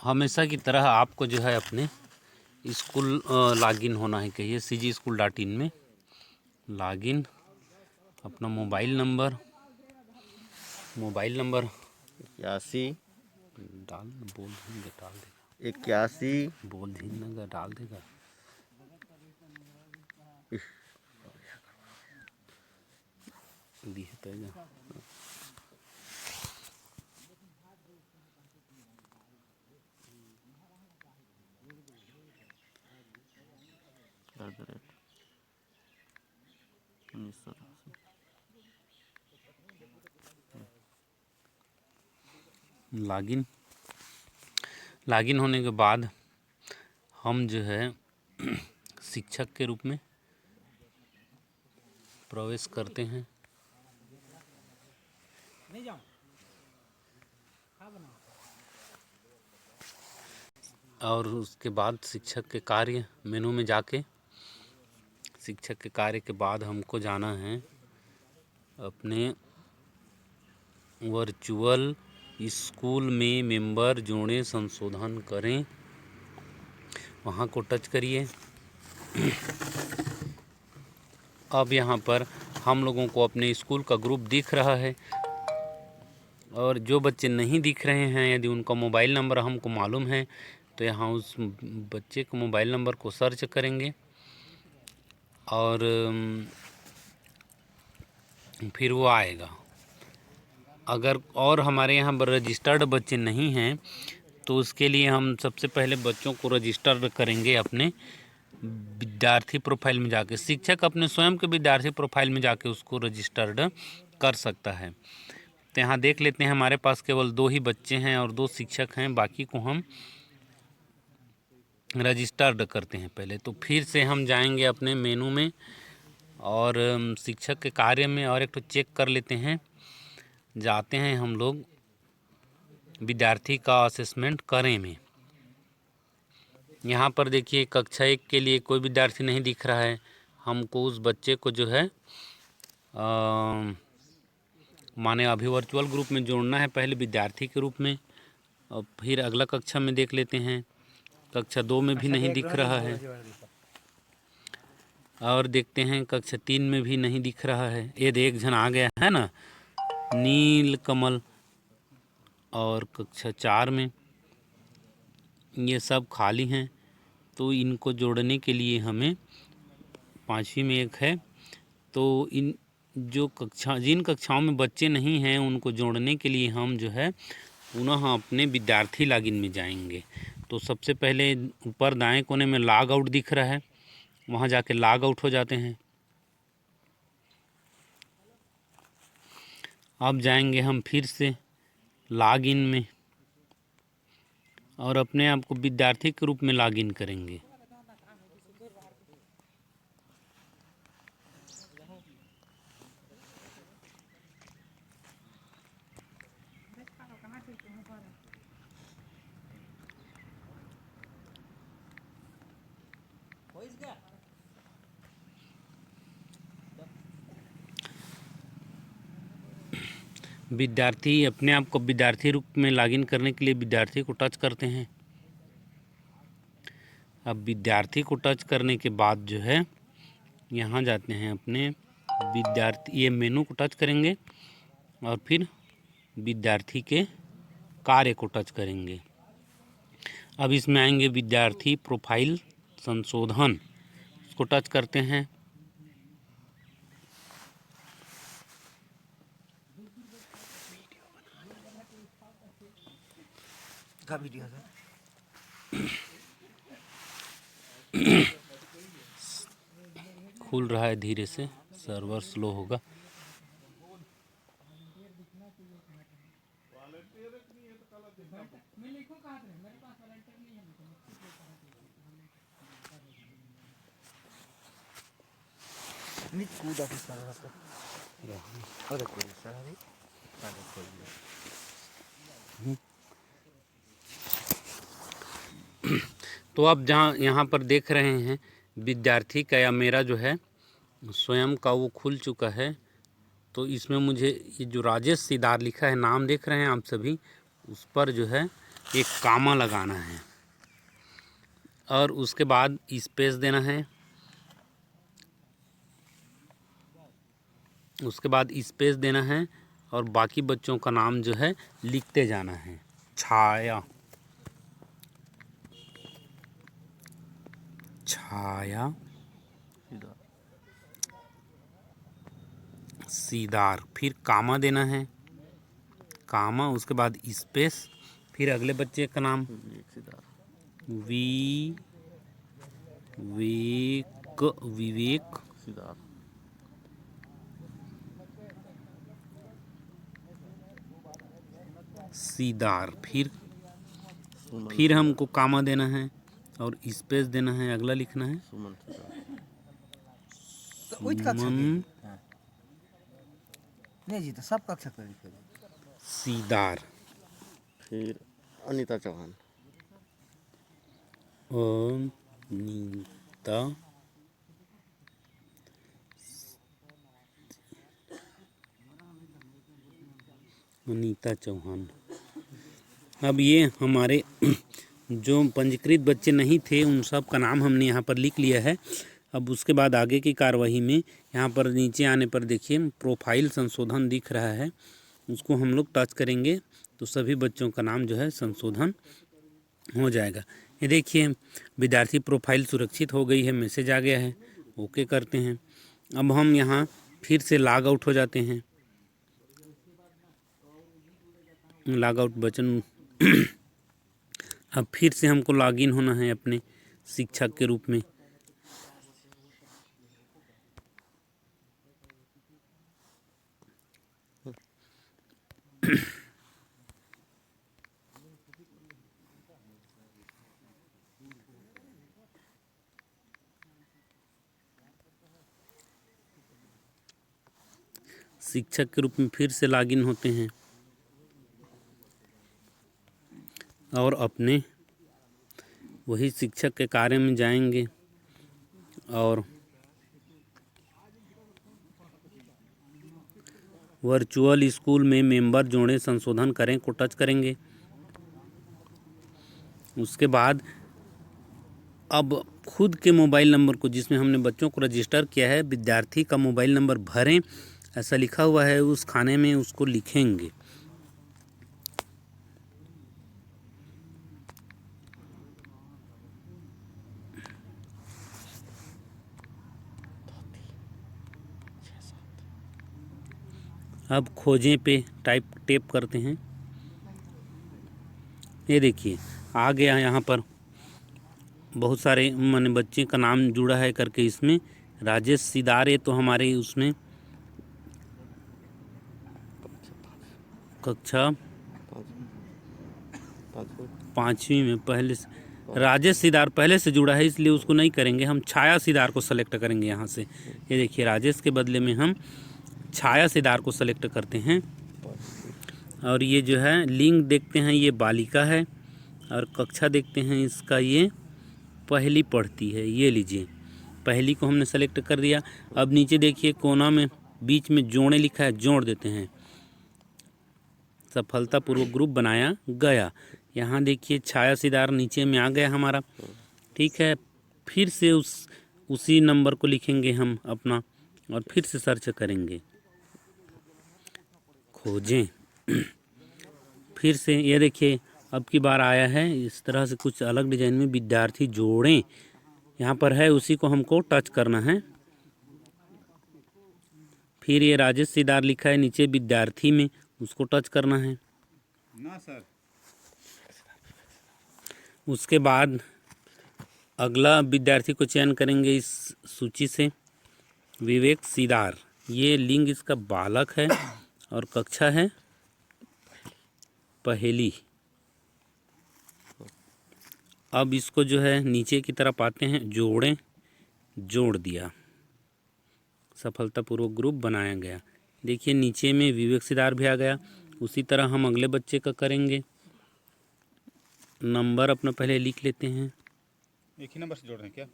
हमेशा की तरह आपको जो है अपने स्कूल लॉगिन होना है। कहिए CGSchool.in में लॉगिन, अपना मोबाइल नंबर 81 डाल बोल देंगे, डाल देगा 81 बोल देगा, डाल देगा। लॉगिन होने के बाद हम जो है शिक्षक के रूप में प्रवेश करते हैं। और उसके बाद शिक्षक के कार्य मेनू में जाके शिक्षक के कार्य के बाद हमको जाना है अपने वर्चुअल स्कूल में मेंबर जोड़ें, संशोधन करें, वहाँ को टच करिए। अब यहाँ पर हम लोगों को अपने स्कूल का ग्रुप दिख रहा है, और जो बच्चे नहीं दिख रहे हैं, यदि उनका मोबाइल नंबर हमको मालूम है तो यहाँ उस बच्चे के मोबाइल नंबर को सर्च करेंगे और फिर वो आएगा। अगर और हमारे यहाँ रजिस्टर्ड बच्चे नहीं हैं तो उसके लिए हम सबसे पहले बच्चों को रजिस्टर करेंगे अपने विद्यार्थी प्रोफाइल में जाके। शिक्षक अपने स्वयं के विद्यार्थी प्रोफाइल में जाके उसको रजिस्टर्ड कर सकता है। तो यहाँ देख लेते हैं, हमारे पास केवल 2 ही बच्चे हैं और 2 शिक्षक हैं, बाकी को हम रजिस्टर्ड करते हैं पहले। तो फिर से हम जाएंगे अपने मेनू में और शिक्षक के कार्य में और एक तो चेक कर लेते हैं। जाते हैं हम लोग विद्यार्थी का असेसमेंट करें में। यहाँ पर देखिए कक्षा 1 के लिए कोई विद्यार्थी नहीं दिख रहा है। हमको उस बच्चे को जो है माने अभी वर्चुअल ग्रुप में जोड़ना है, पहले विद्यार्थी के रूप में, और फिर अगला कक्षा में देख लेते हैं। कक्षा 2 में भी नहीं दिख रहा है, और देखते हैं कक्षा 3 में भी नहीं दिख रहा है। ये एक जन आ गया है ना, नील कमल। और कक्षा 4 में ये सब खाली हैं, तो इनको जोड़ने के लिए हमें 5वीं में एक है, तो इन जिन कक्षाओं में बच्चे नहीं हैं उनको जोड़ने के लिए हम जो है पुनः अपने विद्यार्थी लॉगिन में जाएंगे। तो सबसे पहले ऊपर दाएं कोने में लॉग आउट दिख रहा है, वहाँ जाके लॉग आउट हो जाते हैं। अब जाएंगे हम फिर से लॉगिन में और अपने आप को विद्यार्थी के रूप में लॉगिन करेंगे। विद्यार्थी अपने आप को विद्यार्थी रूप में लॉगिन करने के लिए विद्यार्थी को टच करते हैं। अब विद्यार्थी को टच करने के बाद जो है यहाँ जाते हैं अपने विद्यार्थी, ये मेनू को टच करेंगे और फिर विद्यार्थी के कार्य को टच करेंगे। अब इसमें आएंगे विद्यार्थी प्रोफाइल संशोधन, उसको टच करते हैं। खुल रहा है धीरे से, सर्वर स्लो होगा। तो अब जहाँ यहाँ पर देख रहे हैं विद्यार्थी का या मेरा जो है स्वयं का वो खुल चुका है। तो इसमें मुझे ये जो राजेश सिदार लिखा है, नाम देख रहे हैं आप सभी, उस पर जो है एक कामा लगाना है और उसके बाद स्पेस देना है। उसके बाद स्पेस देना है और बाकी बच्चों का नाम जो है लिखते जाना है। छाया, छाया, सीदार, फिर कामा देना है, कामा, उसके बाद स्पेस, फिर अगले बच्चे का नाम वी विवेक, विवेक, सीदार, फिर हमको कामा देना है और स्पेस देना है, अगला लिखना है सुमन, नहीं जी, तो सब कक्षा कर लिखे सीदार, फिर अनीता चौहान, अनीता, अनीता चौहान। अब ये हमारे जो पंजीकृत बच्चे नहीं थे उन सब का नाम हमने यहाँ पर लिख लिया है। अब उसके बाद आगे की कार्यवाही में यहाँ पर नीचे आने पर देखिए प्रोफाइल संशोधन दिख रहा है, उसको हम लोग टच करेंगे तो सभी बच्चों का नाम जो है संशोधन हो जाएगा। ये देखिए विद्यार्थी प्रोफाइल सुरक्षित हो गई है, मैसेज आ गया है, ओके करते हैं। अब हम यहाँ फिर से लॉग आउट हो जाते हैं, लॉग आउट बटन अब फिर से हमको लॉगिन होना है अपने शिक्षक के रूप में। शिक्षक के रूप में फिर से लॉगिन होते हैं और अपने वही शिक्षक के कार्य में जाएंगे और वर्चुअल स्कूल में मेंबर जोड़ें संशोधन करें को टच करेंगे। उसके बाद अब खुद के मोबाइल नंबर को जिसमें हमने बच्चों को रजिस्टर किया है, विद्यार्थी का मोबाइल नंबर भरें ऐसा लिखा हुआ है, उस खाने में उसको लिखेंगे। अब खोजें पे टेप करते हैं। ये देखिए आ गया यहाँ पर बहुत सारे माने बच्चे का नाम जुड़ा है करके, इसमें राजेश सीदार, ये तो हमारे उसमें कक्षा 5वीं में पहले से राजेश सीदार पहले से जुड़ा है, इसलिए उसको नहीं करेंगे, हम छाया सीदार को सेलेक्ट करेंगे यहाँ से। ये देखिए राजेश के बदले में हम छाया सीदार को सेलेक्ट करते हैं और ये जो है लिंग देखते हैं, ये बालिका है और कक्षा देखते हैं इसका ये पहली पढ़ती है। ये लीजिए पहली को हमने सेलेक्ट कर दिया। अब नीचे देखिए कोना में बीच में जोड़े लिखा है, जोड़ देते हैं। सफलतापूर्वक ग्रुप बनाया गया। यहाँ देखिए छाया सीदार नीचे में आ गया हमारा, ठीक है। फिर से उसी नंबर को लिखेंगे हम अपना और फिर से सर्च करेंगे, खोजें। फिर से ये देखिए अब की बार आया है इस तरह से कुछ अलग डिजाइन में, विद्यार्थी जोड़ें यहाँ पर है, उसी को हमको टच करना है। फिर ये राजेश सीदार लिखा है नीचे विद्यार्थी में, उसको टच करना है ना सर। उसके बाद अगला विद्यार्थी को चयन करेंगे इस सूची से, विवेक सीदार। ये लिंग इसका बालक है और कक्षा है पहली। अब इसको जो है नीचे की तरफ आते हैं, जोड़ें, जोड़ दिया, सफलतापूर्वक ग्रुप बनाया गया। देखिए नीचे में विवेक सीदार भी आ गया। उसी तरह हम अगले बच्चे का करेंगे। नंबर अपना पहले लिख लेते हैं, एक ही नंबर से जोड़ रहे हैं क्या?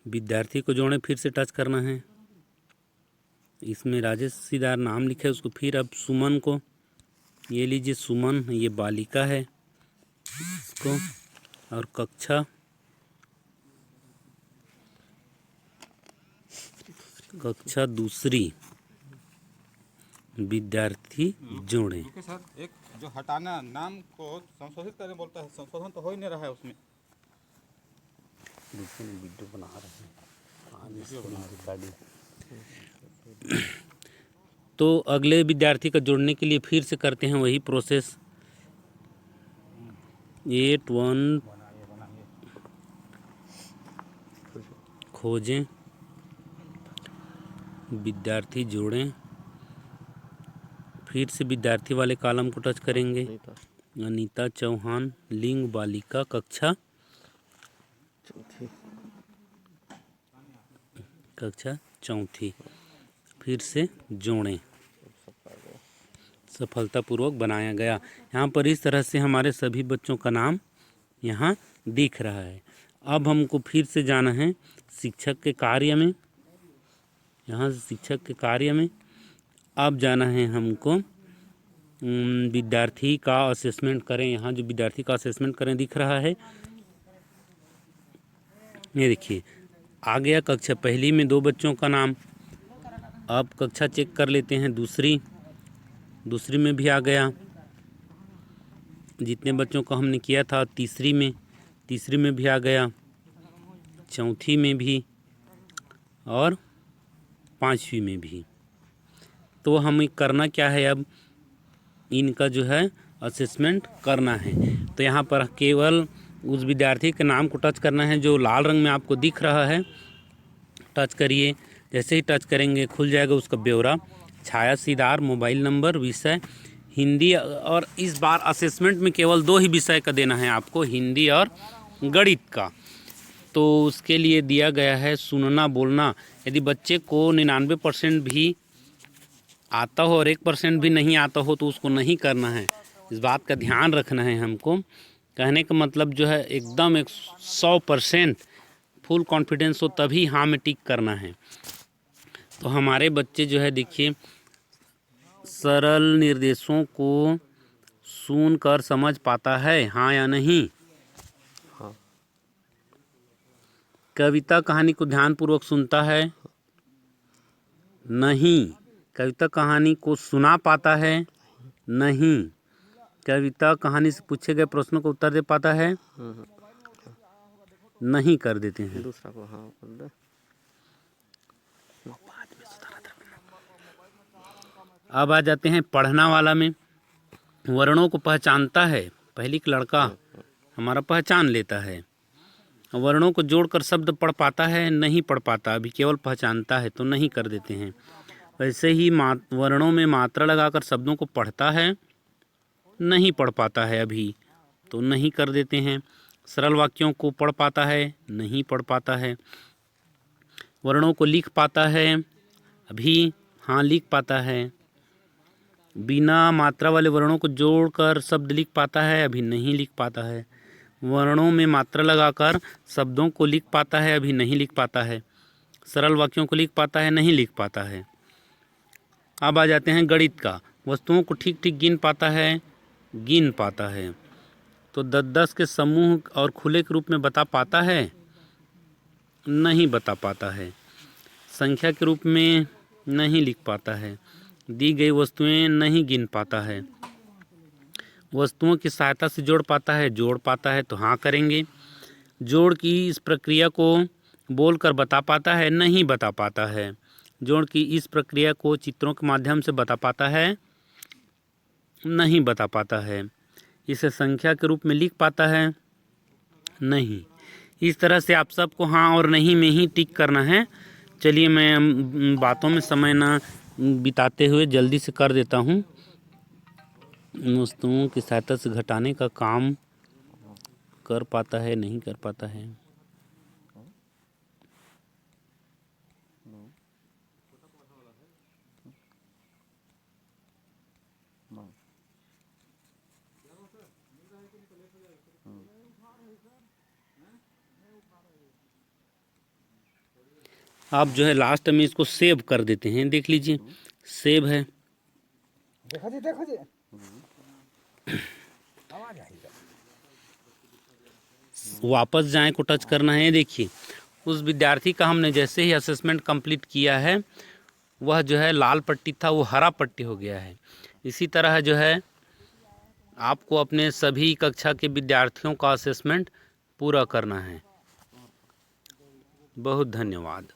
विद्यार्थी को जोड़ें, फिर से टच करना है। इसमें राजेश सीदार नाम लिखा है, उसको फिर अब सुमन को ये लीजिए सुमन, ये बालिका है इसको, और कक्षा दूसरी विद्यार्थी जोड़ें। ओके सर, एक जो हटाना नाम को संशोधित करने बोलता है, संशोधन तो हो ही नहीं रहा है उसमें। वीडियो बना रहे हैं। तो अगले विद्यार्थी का जोड़ने के लिए फिर से करते हैं वही प्रोसेस। 81 खोजें, विद्यार्थी जोड़ें, फिर से विद्यार्थी वाले कॉलम को टच करेंगे। अनीता चौहान, लिंग बालिका, कक्षा चौथी, फिर से जोड़ें। सफलतापूर्वक बनाया गया। यहाँ पर इस तरह से हमारे सभी बच्चों का नाम यहाँ दिख रहा है। अब हमको फिर से जाना है शिक्षक के कार्य में। यहाँ से शिक्षक के कार्य में अब जाना है हमको विद्यार्थी का असेसमेंट करें। यहाँ जो विद्यार्थी का असेसमेंट करें दिख रहा है, ये देखिए आ गया कक्षा पहली में 2 बच्चों का नाम। अब कक्षा चेक कर लेते हैं दूसरी में भी आ गया, जितने बच्चों का हमने किया था। तीसरी में भी आ गया, चौथी में भी और 5वीं में भी। तो हमें करना क्या है, अब इनका जो है असेसमेंट करना है। तो यहाँ पर केवल उस विद्यार्थी के नाम को टच करना है जो लाल रंग में आपको दिख रहा है। टच करिए, जैसे ही टच करेंगे खुल जाएगा उसका ब्यौरा, छाया सीदार, मोबाइल नंबर, विषय हिंदी। और इस बार असेसमेंट में केवल 2 ही विषय का देना है आपको, हिंदी और गणित का। तो उसके लिए दिया गया है सुनना बोलना। यदि बच्चे को 99% भी आता हो और 1% भी नहीं आता हो तो उसको नहीं करना है। इस बात का ध्यान रखना है हमको। कहने का मतलब जो है एकदम 100% फुल कॉन्फिडेंस हो तभी हाँ में टिक करना है। तो हमारे बच्चे जो है देखिए सरल निर्देशों को सुनकर समझ पाता है, हाँ या नहीं। हाँ। कविता कहानी को ध्यानपूर्वक सुनता है, नहीं। कविता कहानी को सुना पाता है, नहीं। कविता कहानी से पूछे गए प्रश्नों को उत्तर दे पाता है, नहीं कर देते हैं। दूसरा को हाँ कर दे। अब आ जाते हैं पढ़ना वाला में। वर्णों को पहचानता है, पहली का लड़का हमारा पहचान लेता है। वर्णों को जोड़कर शब्द पढ़ पाता है, नहीं पढ़ पाता, अभी केवल पहचानता है तो नहीं कर देते हैं। वैसे ही वर्णों में मात्रा लगाकर शब्दों को पढ़ता है, नहीं पढ़ पाता है अभी तो नहीं कर देते हैं। सरल वाक्यों को पढ़ पाता है, नहीं पढ़ पाता है। वर्णों को लिख पाता है, अभी हाँ लिख पाता है। बिना मात्रा वाले वर्णों को जोड़कर शब्द लिख पाता है, अभी नहीं लिख पाता है। वर्णों में मात्रा लगाकर शब्दों को लिख पाता है, अभी नहीं लिख पाता है। सरल वाक्यों को लिख पाता है, नहीं लिख पाता है। अब आ जाते हैं गणित का। वस्तुओं को ठीक ठीक गिन पाता है, गिन पाता है। तो 10-10 के समूह और खुले के रूप में बता पाता है, नहीं बता पाता है। संख्या के रूप में नहीं लिख पाता है। दी गई वस्तुएं नहीं गिन पाता है। वस्तुओं की सहायता से जोड़ पाता है, जोड़ पाता है तो हाँ करेंगे। जोड़ की इस प्रक्रिया को बोलकर बता पाता है, नहीं बता पाता है। जोड़ की इस प्रक्रिया को चित्रों के माध्यम से बता पाता है, नहीं बता पाता है। इसे संख्या के रूप में लिख पाता है, नहीं। इस तरह से आप सबको हाँ और नहीं में ही टिक करना है। चलिए मैं बातों में समय ना बिताते हुए जल्दी से कर देता हूँ। वस्तुओं की सहायता से घटाने का काम कर पाता है, नहीं कर पाता है। आप जो है लास्ट में इसको सेव कर देते हैं। देख लीजिए सेव है। देखो जी वापस जाएं को टच करना है। देखिए उस विद्यार्थी का हमने जैसे ही असेसमेंट कंप्लीट किया है, वह जो है लाल पट्टी था वो हरा पट्टी हो गया है। इसी तरह जो है आपको अपने सभी कक्षा के विद्यार्थियों का असेसमेंट पूरा करना है। बहुत धन्यवाद।